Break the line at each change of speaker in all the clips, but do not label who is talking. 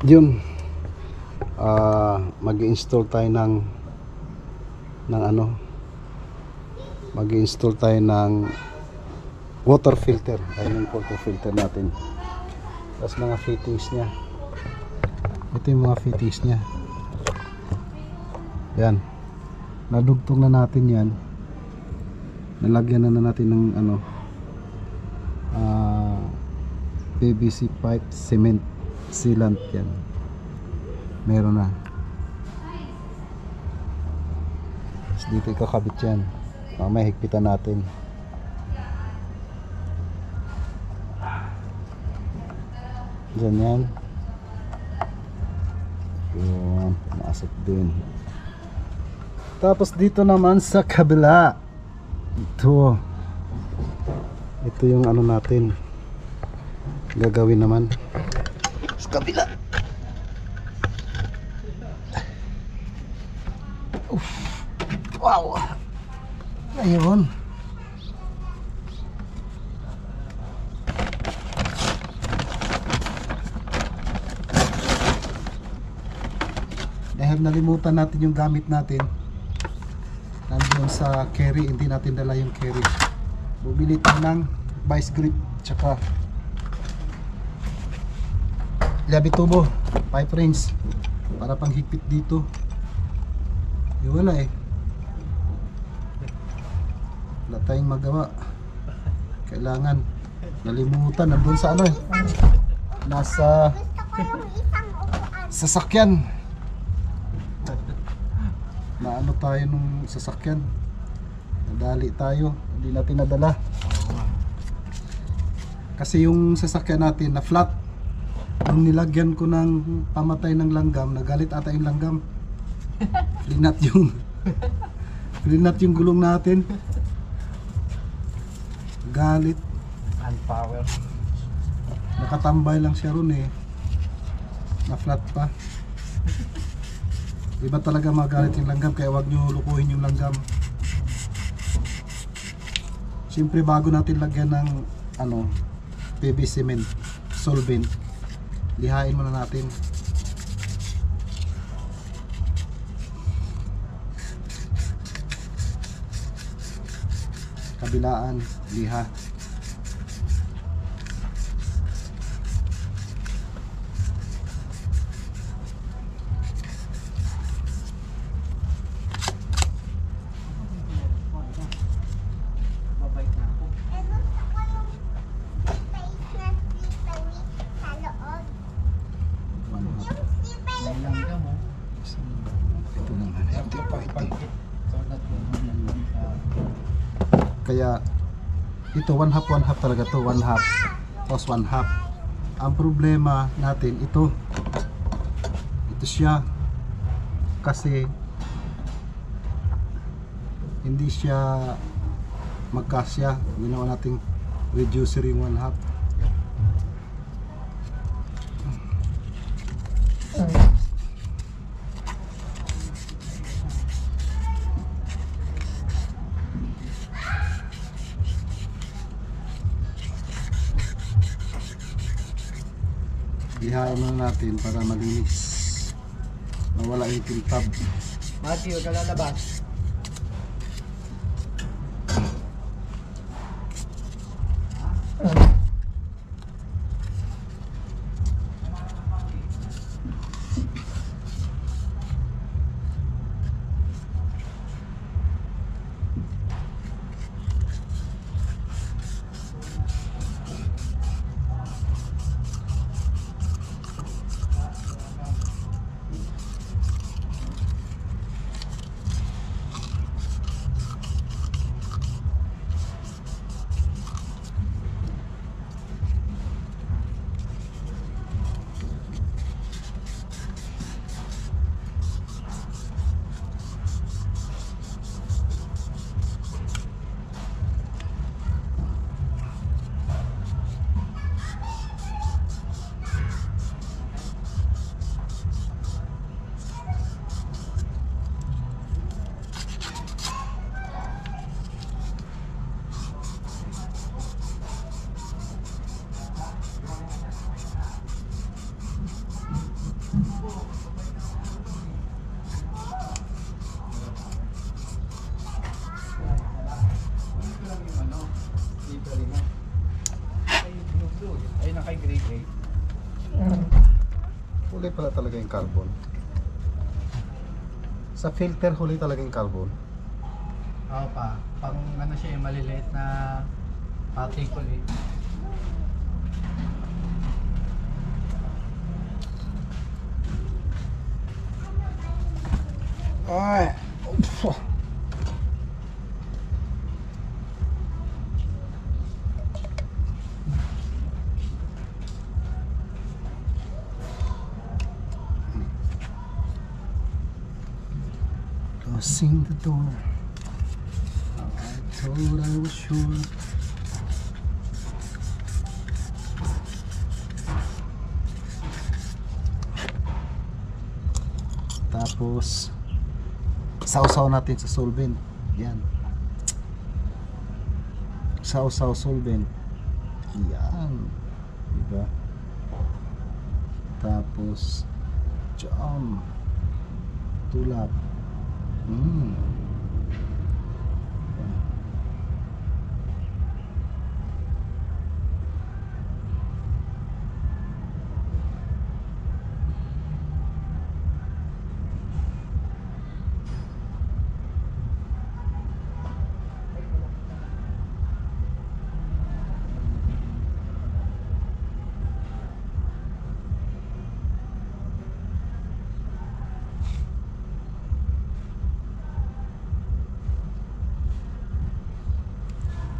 Yun, mag-i-install tayo ng ano, mag-i-install tayo ng water filter. Ayun yung water filter natin. Tapos mga fittings nya, ito yung mga fittings nya. Yan, nadugtong na natin yan. Nalagyan na natin ng ano, PVC pipe cement sealant. Yan, meron na. Tapos dito ikakabit yan. Mamaya higpitan natin. Diyan yan. Yun, naasok din. Tapos dito naman sa kabila, ito yung ano natin gagawin naman sa kabila. Wow, ayun. Dahil nalimutan natin yung gamit natin nandiyon sa carry, hindi natin dala yung carry. Bumili tayo ng vice grip tsaka labi tubo, pipe rings para panghigpit dito. Wala eh, wala tayong magawa. Kailangan, nalimutan, nandun sa ano eh, nasa sasakyan. Na ano tayo nung sasakyan, nadali tayo, hindi natin nadala kasi yung sasakyan natin na flat. Nung nilagyan ko ng pamatay ng langgam, nagalit ata yung langgam. Linat yung gulong natin. Galit.
And power.
Nakatambay lang siya ron eh, na flat pa. Iba talaga magalit yung langgam, kaya wag nyo lukuhin yung langgam. Siyempre bago natin lagyan ng ano, PVC cement solvent, lihain muna natin. Kabilaan, liha. Ito naman, ito pa ito. Kaya ito 1/2 talaga to, 1/2 tapos 1/2. Ang problema natin ito siya kasi hindi siya magkasya. Ginawa nating reducer yung 1/2. Lihain muna natin para malinis, mawala yung kintab.
Matthew, kalalabas.
Huli pala talaga yung carbon. Sa filter huli talaga yung carbon.
Oo pa. Pang ano siya yung maliliit na particle eh.
Ay. Ups. Closing the door. I told I was sure. Tapos sausaw natin sa solvent. Yan. Sausaw solvent. Yan. Diba? Tapos jam. Tulap. Mm.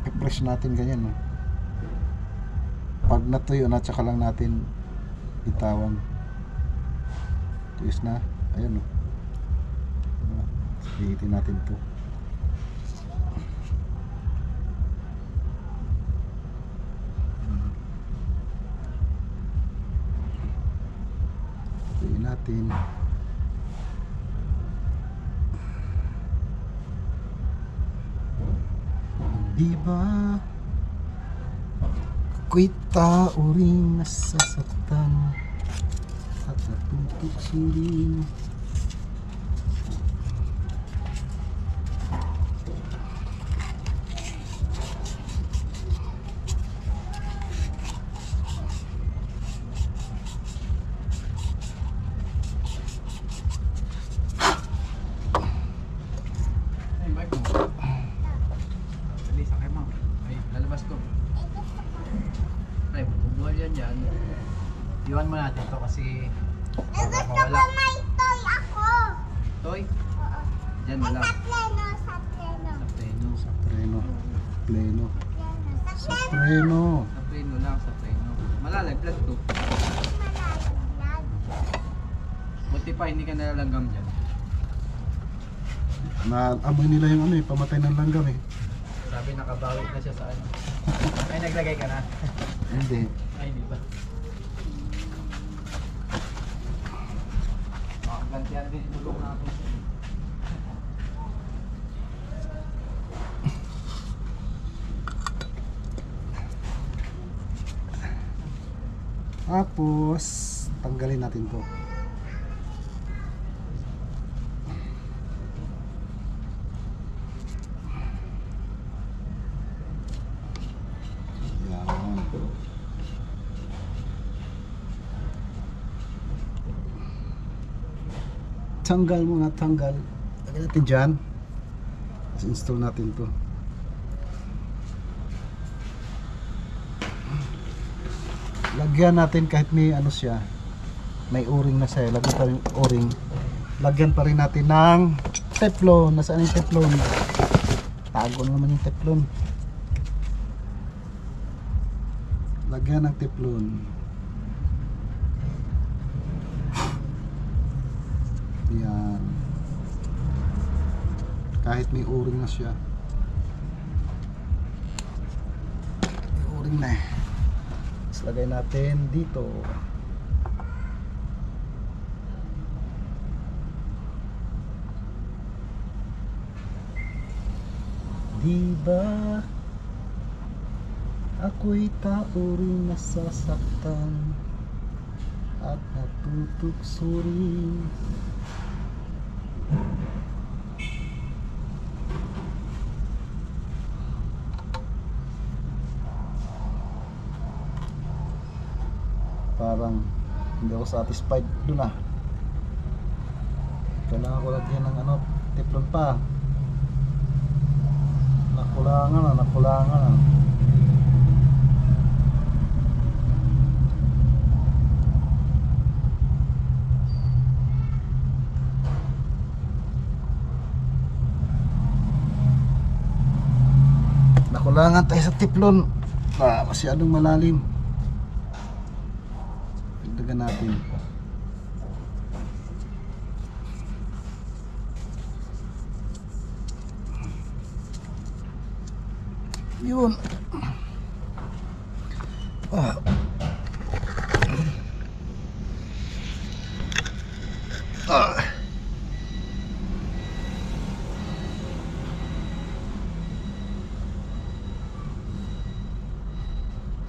I-press natin ganyan, no? Pag natuyo na, tsaka lang natin bitawan. Tuyos na. Ayan, no? Hihitin natin to. Tuyin natin. Diba ako'y tao rin nasasaktan at natutok suri.
Ay, bike mo. Dali, sakay mo. Ay, lalabas ko. Ay, bubuhal yan dyan. Iwan mo natin to kasi
Gusto ko may toy ako.
toy.
Oo.
Dyan wala.
Sa pleno, sa pleno.
Sa preno.
Sa preno. Pleno.
Sa
Sa
pleno.
preno.
Sa preno lang, sa preno. Malalaglag to.
Malalaglag.
Buti pa hindi ka nalalanggam dyan.
Naamoy nila yung ano eh, pamatay ng langgam eh.
Sabi nakabawi na siya sa ano. Ay, naglagay ka na.
Hindi.
Ay, hindi ba? Gantihan din tulong natin siya.
Tapos tanggalin natin to. Yan. Tanggal muna, tanggal. Lagyan natin dyan. Tapos install natin to. Lagyan natin kahit may ano siya, may o-ring na siya, lagyan pa rin o-ring. Lagyan pa rin natin ng teflon. Nasaan yung teflon? Tago na naman yung teflon. Lagyan ng teflon. Yan. Kahit may o-ring na siya. May o-ring na eh. Tapos lagay natin dito. Diba ako'y tao rin nasasaktan at natutukso rin. parang hindi ako satisfied dun ah. Kailangan ko lagyan ng ano, teflon pa. Nakulangan na. Nakulangan tayo sa teflon. Masyadong malalim. Dagdagan natin. Yun.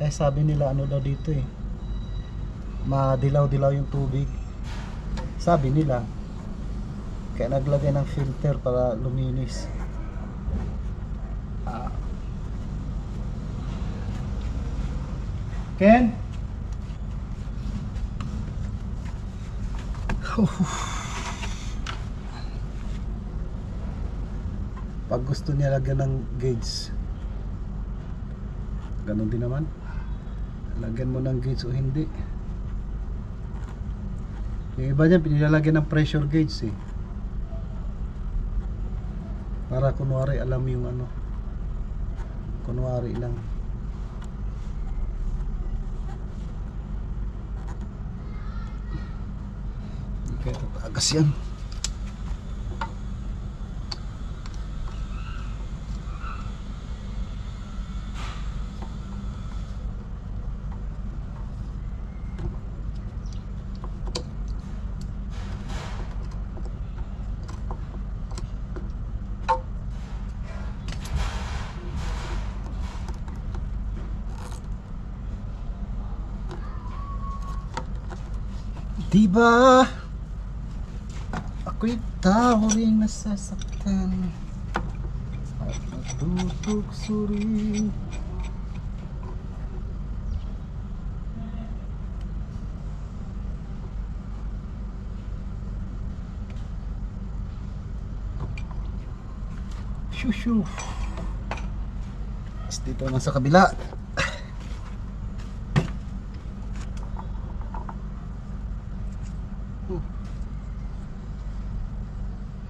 Kaya sabi nila ano daw dito eh, madilaw-dilaw yung tubig. Sabi nila, kaya naglagay ng filter para luminis. Ken? Pag gusto niya lagyan ng gauge, ganun din naman. Lagyan mo ng gauge o hindi. Yung iba niya pinilalagyan ng pressure gauge eh, para kunwari alam yung ano, kunwari lang. Hindi kaya tatagas yan. Diba? Ako'y tao rin nasasaktan at natutokso rin. Shoo. Tapos dito naman sa kabila.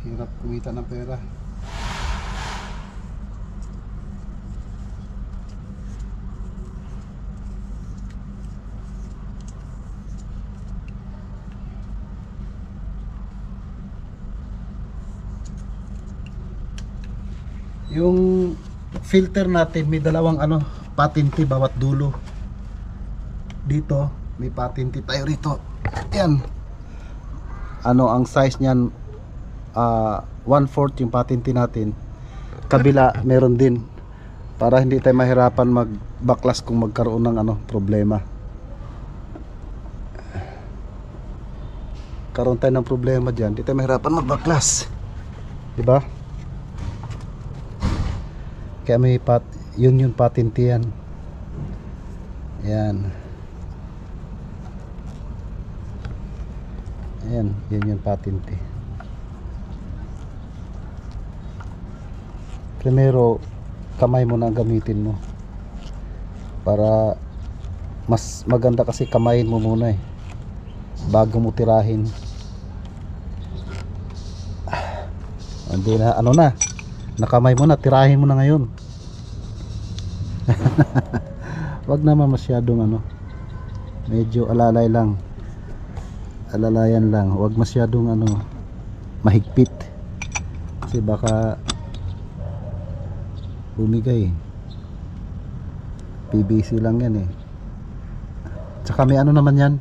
Hirap kumita ng pera. Yung filter natin may dalawang ano, patente bawat dulo. Dito may patente tayo rito. Yan. Ano ang size niyan? 1/4 yung patente natin. Kabila meron din, para hindi tayo mahirapan magbaklas kung magkaroon ng ano, problema. Karoon tayo ng problema dyan, hindi tayo mahirapan magbaklas, diba? Kaya may yun patente yan. Yan. Ayan, yun yung patente. Primero, kamay mo na ang gamitin mo. Para mas maganda kasi kamayin mo muna eh, bago mo tirahin. Hindi na, ano na, nakamay mo na, tirahin mo na ngayon. Wag naman masyadong ano, medyo alalay lang. Alalayan lang, wag masyadong ano, mahigpit. Kasi baka bumigay. PVC lang yan eh. Tsaka may ano naman yan,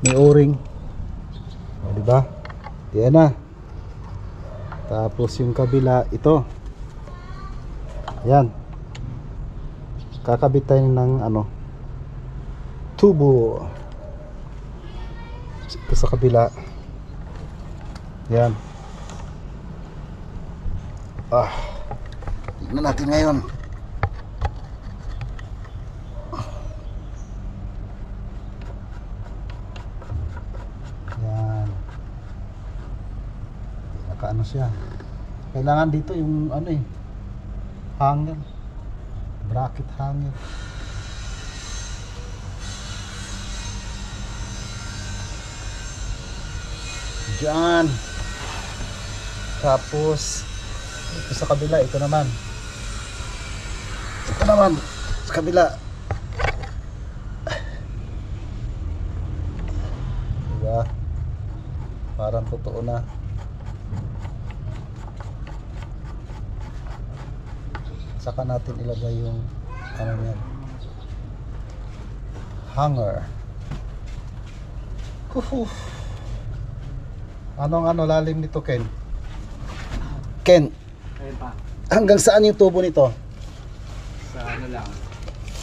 may o-ring. O, diba? Yan na. Tapos yung kabila, ito. Yan. Kakabit tayo ng ano, tubo. Ito sa kabila. Yan. Tignan natin ngayon. siya. Kailangan dito yung ano eh, hanger, bracket hanger. Diyan. Tapos ito sa kabila, ito naman sa kabila. Diba? Parang totoo na. Saka natin ilagay yung ano yan, hanger. Huhu. Anong ano lalim nito, Ken? Ken,
Ayun pa.
hanggang saan yung tubo nito?
Sa ano lang.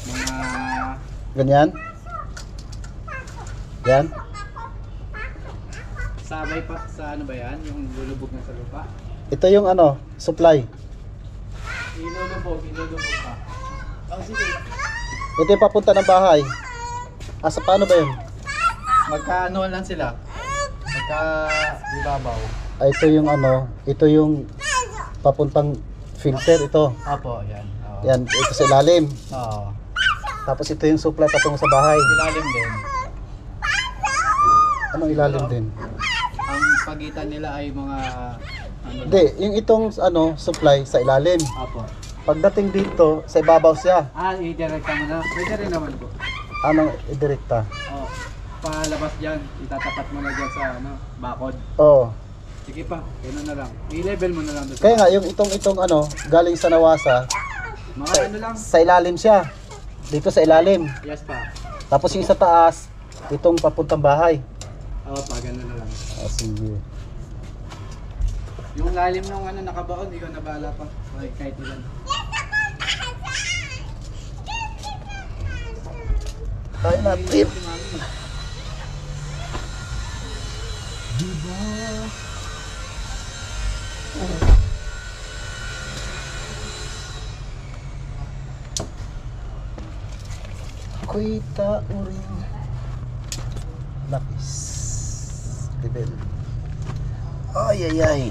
Mga
Ganyan? Yan?
sabay pa sa ano ba yan? Yung lulubog na sa lupa?
Ito yung ano, supply.
Ilulubog pa. Oh, sige.
Ito yung papunta ng bahay. Asa paano ba yun?
Magkaano lang sila? Magka ibabaw.
Ah, ito yung ano, ito yung papuntang filter ito.
Opo, yan. Oo.
Yan, ito sa ilalim.
Oo.
Tapos ito yung supply patungo sa bahay.
Ilalim din.
Anong ilalim din?
Ang pagitan nila ay mga ano
Hindi, yung itong ano, supply sa ilalim.
Opo.
Pagdating dito, sa ibabaw siya.
I-direct mo na. Pwede rin naman po.
Anong idirekta?
Oh, palabas dyan. Itatapat mo na dyan sa ano, bakod.
Oh.
Sige pa, gano'n na lang. I-level mo na lang doon.
Kaya nga, yung itong ano, galing sa Nawasa,
Mga ano lang.
sa ilalim siya. Dito sa ilalim.
Yes pa.
Tapos yung sa taas, itong papuntang bahay.
Oo pa, gano'n na lang.
Ah, sige.
Yung lalim ng ano nakabaon, ikaw na bahala pa. Okay, kahit ilan.
Tayo natin.
Si Mami.
Diba? Ako'y tauring lapis. Level. Ay, ay, ay.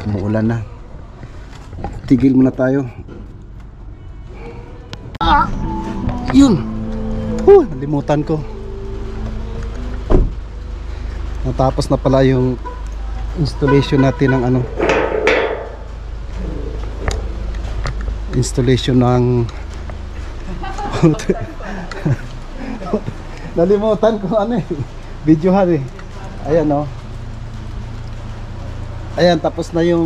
Umuulan na. Tigil muna tayo. Yun. Nalimutan ko. Natapos na pala yung installation natin ng ano. Installation ng nalimutan ko ano eh. Videohan eh. Ayan oh. Ayan, tapos na yung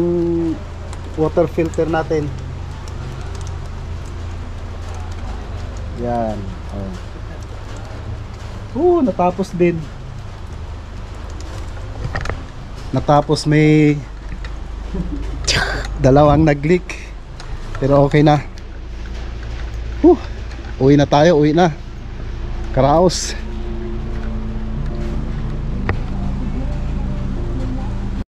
water filter natin. Yan. Natapos din. Natapos may dalawang nag-leak. Pero okay na. Uwi na tayo, uwi na. Karaos.